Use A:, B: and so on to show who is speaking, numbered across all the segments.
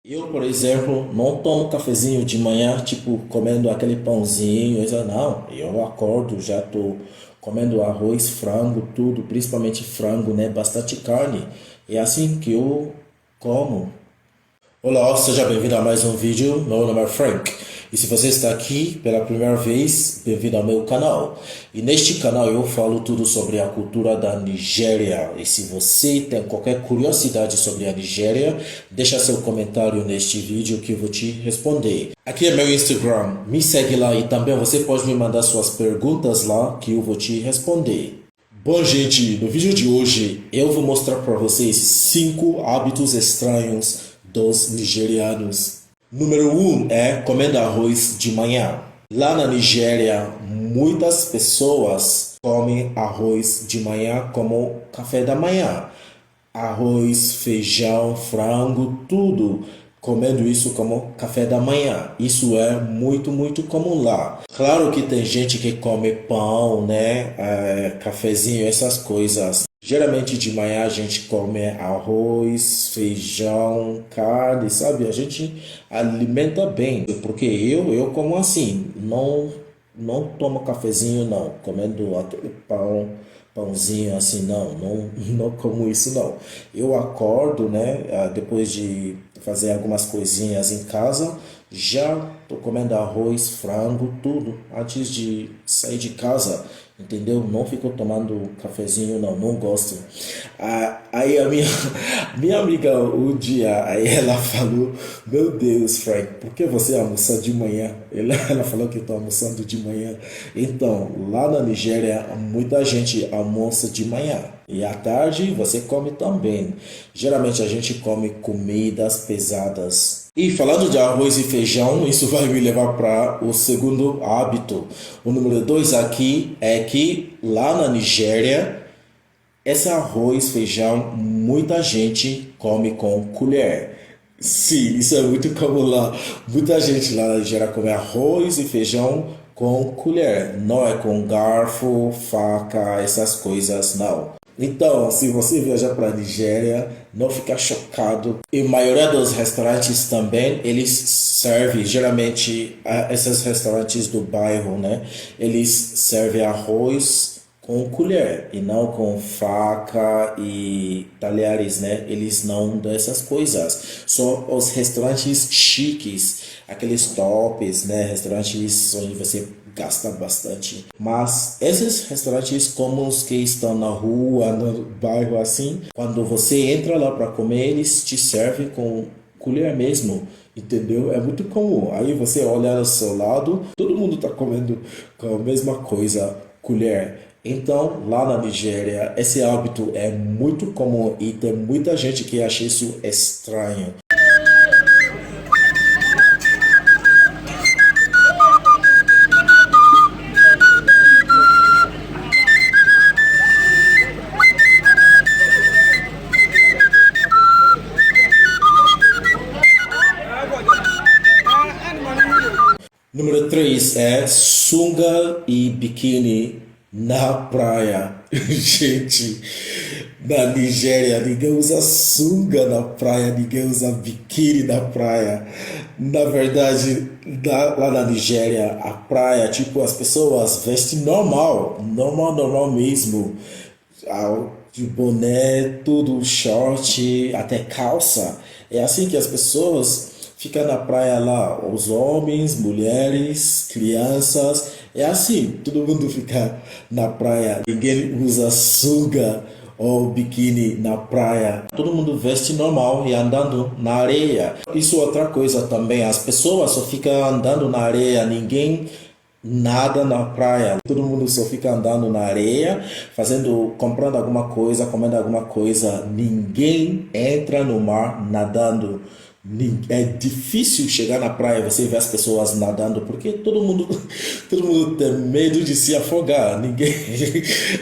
A: Eu, por exemplo, não tomo cafezinho de manhã, tipo, comendo aquele pãozinho, isso, não. Eu acordo, já tô comendo arroz, frango, tudo, principalmente frango, né? Bastante carne. É assim que eu como. Olá, seja bem-vindo a mais um vídeo. Meu nome é Frank. E se você está aqui pela primeira vez, bem-vindo ao meu canal. E neste canal eu falo tudo sobre a cultura da Nigéria. E se você tem qualquer curiosidade sobre a Nigéria, deixa seu comentário neste vídeo que eu vou te responder. Aqui é meu Instagram, me segue lá e também você pode me mandar suas perguntas lá que eu vou te responder. Bom, gente, no vídeo de hoje eu vou mostrar para vocês 5 hábitos estranhos dos nigerianos. Número um é comendo arroz de manhã. Lá na Nigéria, muitas pessoas comem arroz de manhã como café da manhã. Arroz, feijão, frango, tudo. Comendo isso como café da manhã. Isso é muito, muito comum lá. Claro que tem gente que come pão, né? Cafezinho, essas coisas. Geralmente de manhã a gente come arroz, feijão, carne, sabe? A gente alimenta bem. Porque eu como assim, não tomo cafezinho não, comendo aquele pãozinho assim, não como isso não. Eu acordo, né, depois de fazer algumas coisinhas em casa, já tô comendo arroz, frango, tudo antes de sair de casa, entendeu? Não fico tomando cafezinho não gosto. Aí a minha, minha amiga um dia, aí ela falou, meu Deus, Frank, por que você almoça de manhã? Ela falou que estou almoçando de manhã. Então, lá na Nigéria, muita gente almoça de manhã. E à tarde você come também. Geralmente a gente come comidas pesadas. E falando de arroz e feijão, isso vai me levar para o segundo hábito. O número 2 aqui é que lá na Nigéria, esse arroz, feijão, muita gente come com colher. Sim, isso é muito comum lá. Muita gente lá na Nigéria come arroz e feijão com colher. Não é com garfo, faca, essas coisas, não. Então, se você viajar para a Nigéria, não fica chocado. E a maioria dos restaurantes também, eles servem, geralmente, esses restaurantes do bairro, né? Eles servem arroz com colher e não com faca e talheres, né? Eles não dão essas coisas. Só os restaurantes chiques, aqueles tops, né? Restaurantes onde você gasta bastante. Mas esses restaurantes comuns que estão na rua, no bairro assim, quando você entra lá para comer, eles te servem com colher mesmo, entendeu? É muito comum. Aí você olha ao seu lado, todo mundo está comendo com a mesma coisa, colher. Então, lá na Nigéria, esse hábito é muito comum e tem muita gente que acha isso estranho. Número 3 é sunga e biquíni na praia. Gente, na Nigéria ninguém usa sunga na praia, ninguém usa biquíni na praia. Na verdade, lá na Nigéria, a praia, tipo, as pessoas vestem normal mesmo. De boné, tudo, short, até calça. É assim que as pessoas ficam na praia lá, os homens, mulheres, crianças. É assim, todo mundo fica na praia. Ninguém usa sunga ou biquíni na praia. Todo mundo veste normal e andando na areia. Isso é outra coisa também. As pessoas só ficam andando na areia, ninguém nada na praia. Todo mundo só fica andando na areia, fazendo, comprando alguma coisa, comendo alguma coisa. Ninguém entra no mar nadando. É difícil chegar na praia, você vê as pessoas nadando, porque todo mundo tem medo de se afogar. Ninguém.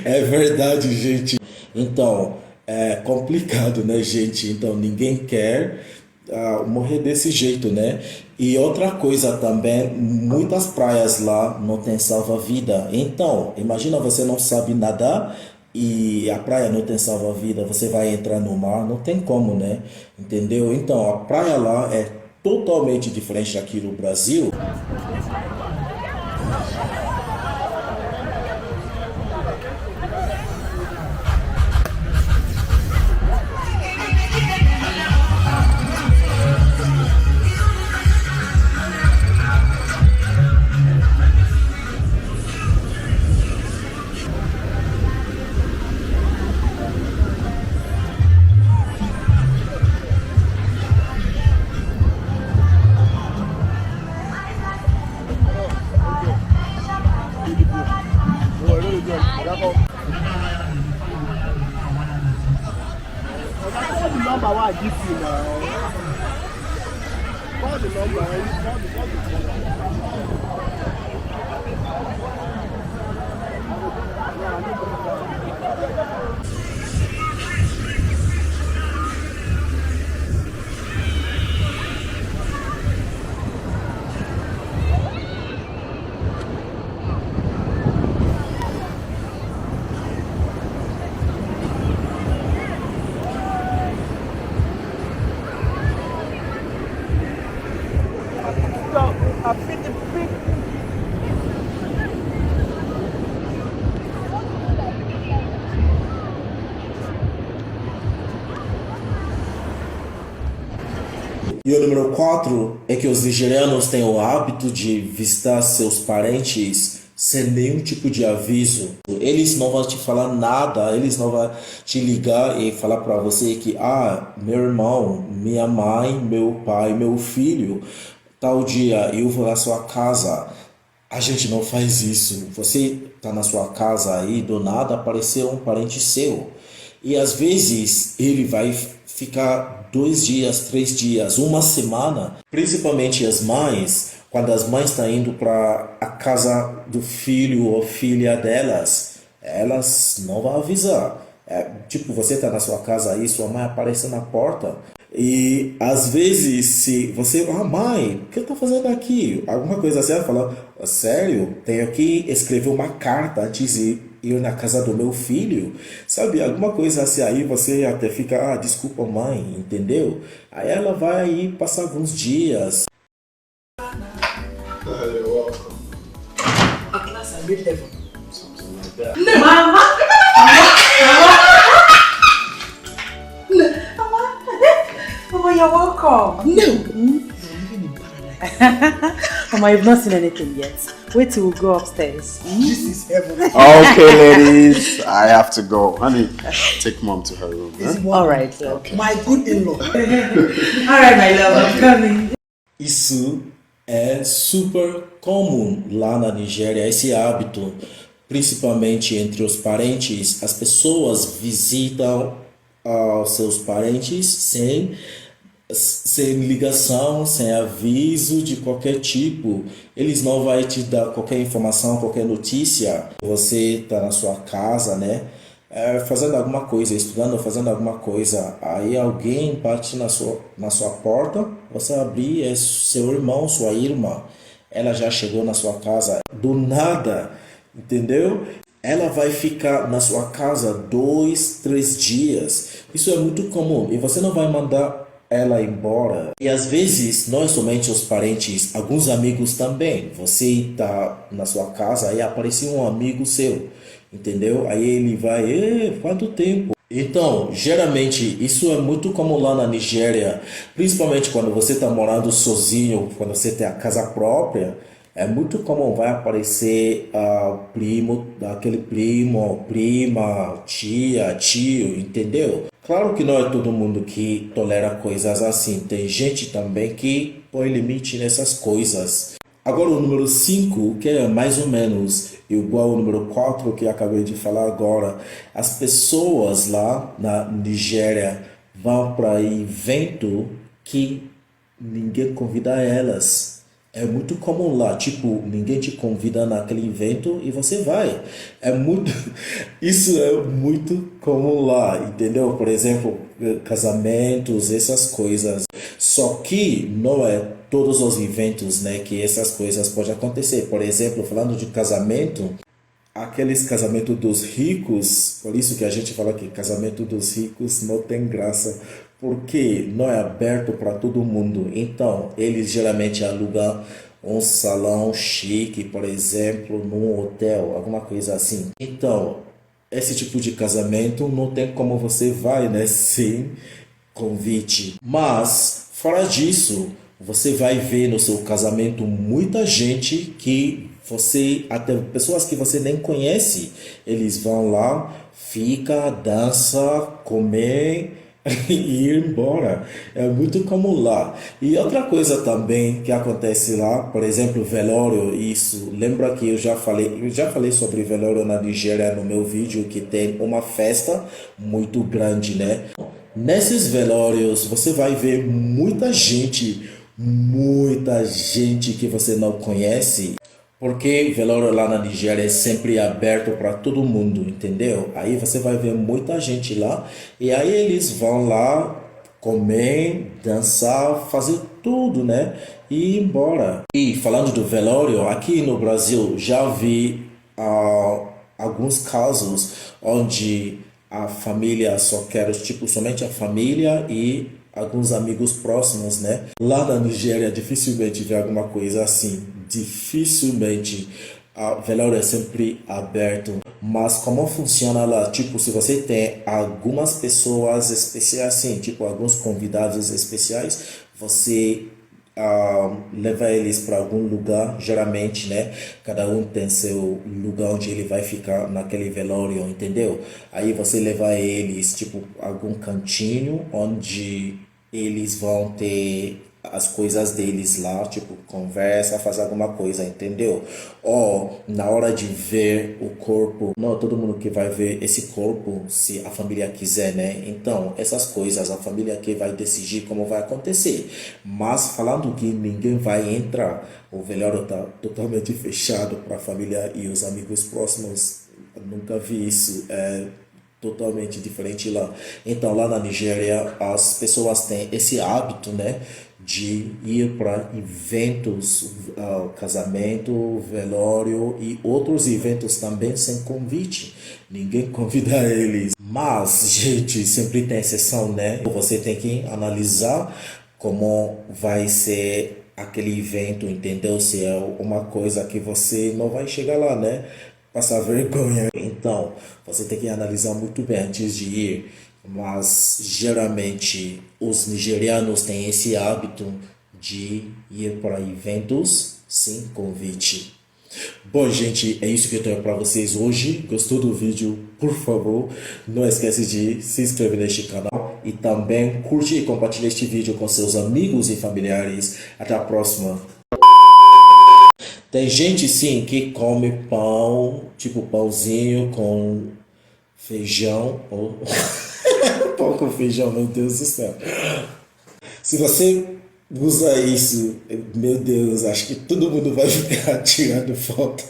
A: É verdade, gente. Então, é complicado, né, gente? Então, ninguém quer morrer desse jeito, né? E outra coisa também, muitas praias lá não tem salva-vida. Então, imagina você não sabe nadar, e a praia não tem salva-vida, você vai entrar no mar, não tem como, né? Entendeu? Então, a praia lá é totalmente diferente aqui no Brasil.
B: Call the number I give you now. Call the number. Call I fit the fit.
A: E o número 4 é que os nigerianos têm o hábito de visitar seus parentes sem nenhum tipo de aviso. Eles não vão te falar nada, eles não vão te ligar e falar para você que, meu irmão, minha mãe, meu pai, meu filho, tal dia eu vou na sua casa. A gente não faz isso. Você tá na sua casa aí, do nada apareceu um parente seu. E às vezes ele vai ficar 2 dias, 3 dias, uma semana. Principalmente as mães, quando as mães estão indo para a casa do filho ou filha delas, elas não vão avisar. Tipo, você tá na sua casa aí, sua mãe aparece na porta. E às vezes, se você, mãe, o que eu tô fazendo aqui? Alguma coisa assim, ela fala, sério, tenho que escrever uma carta antes de ir na casa do meu filho. Sabe, alguma coisa assim, aí você até fica, desculpa, mãe, entendeu? Aí ela vai aí passar alguns dias.
B: You're welcome.
C: A class at grade level.
B: Something like that.
C: No, Mama! Mama, you're welcome. No. You're living in paradise. Mama, you've not seen anything yet. Wait till we go upstairs.
B: This is heaven.
D: Okay, ladies, I have to go. Honey, take mom to her room. Huh?
C: All right.
D: Okay.
B: My good in-law.
C: All right, my love, I'm coming.
A: Isso é super comum lá na Nigéria, esse hábito, principalmente entre os parentes. As pessoas visitam aos seus parentes sem ligação, sem aviso de qualquer tipo. Eles não vão te dar qualquer informação, qualquer notícia. Você está na sua casa, né? Fazendo alguma coisa, estudando, fazendo alguma coisa. Aí alguém bate na sua porta, você abrir, é seu irmão, sua irmã. Ela já chegou na sua casa do nada, entendeu? Ela vai ficar na sua casa 2, 3 dias. Isso é muito comum e você não vai mandar ela embora. E às vezes, não é somente os parentes, alguns amigos também. Você está na sua casa e aparece um amigo seu, entendeu? Aí ele vai, quanto tempo? Então, geralmente, isso é muito comum lá na Nigéria, principalmente quando você está morando sozinho, quando você tem a casa própria. É muito comum, vai aparecer primo, aquele primo, prima, tia, tio, entendeu? Claro que não é todo mundo que tolera coisas assim. Tem gente também que põe limite nessas coisas. Agora o número 5, que é mais ou menos igual ao número 4 que eu acabei de falar agora. As pessoas lá na Nigéria vão para evento que ninguém convida elas. É muito comum lá, tipo, ninguém te convida naquele evento e você vai. Isso é muito comum lá, entendeu? Por exemplo, casamentos, essas coisas. Só que não é todos os eventos, né, que essas coisas podem acontecer. Por exemplo, falando de casamento, aqueles casamentos dos ricos, por isso que a gente fala que casamento dos ricos não tem graça, porque não é aberto para todo mundo. Então, eles geralmente alugam um salão chique, por exemplo, num hotel, alguma coisa assim. Então, esse tipo de casamento não tem como você vai, né, sem convite. Mas, fora disso, você vai ver no seu casamento muita gente que você, até pessoas que você nem conhece, eles vão lá, fica, dança, comer e ir embora. É muito comum lá. E outra coisa também que acontece lá, por exemplo, velório, isso, lembra que eu já falei sobre velório na Nigéria no meu vídeo, que tem uma festa muito grande, né? Nesses velórios você vai ver muita gente que você não conhece, porque velório lá na Nigéria é sempre aberto para todo mundo, entendeu? Aí você vai ver muita gente lá e aí eles vão lá comer, dançar, fazer tudo, né? E ir embora. E falando do velório, aqui no Brasil já vi alguns casos onde a família só quer, tipo, somente a família e alguns amigos próximos, né? Lá na Nigéria dificilmente vê alguma coisa assim. Dificilmente. A velório é sempre aberto. Mas como funciona lá? Tipo, se você tem algumas pessoas especiais, assim, tipo, alguns convidados especiais, você leva eles para algum lugar, geralmente, né? Cada um tem seu lugar onde ele vai ficar naquele velório, entendeu? Aí você leva eles, tipo, algum cantinho onde eles vão ter as coisas deles lá, tipo, conversa, faz alguma coisa, entendeu? Ou na hora de ver o corpo, não é todo mundo que vai ver esse corpo, se a família quiser, né? Então, essas coisas, a família que vai decidir como vai acontecer. Mas falando que ninguém vai entrar, o velório tá totalmente fechado para a família e os amigos próximos. Eu nunca vi isso. É totalmente diferente lá. Então, lá na Nigéria, as pessoas têm esse hábito, né, de ir para eventos, casamento, velório e outros eventos também sem convite. Ninguém convida eles. Mas, gente, sempre tem exceção, né? Você tem que analisar como vai ser aquele evento, entendeu? Se é uma coisa que você não vai chegar lá, né? Passar vergonha. Então, você tem que analisar muito bem antes de ir. Mas, geralmente, os nigerianos têm esse hábito de ir para eventos sem convite. Bom, gente, é isso que eu tenho para vocês hoje. Gostou do vídeo? Por favor, não esquece de se inscrever neste canal e também curte e compartilhe este vídeo com seus amigos e familiares. Até a próxima. Tem gente, sim, que come pão, tipo pãozinho com feijão. Ou... pão com feijão, meu Deus do céu. Se você usa isso, meu Deus, acho que todo mundo vai ficar tirando foto.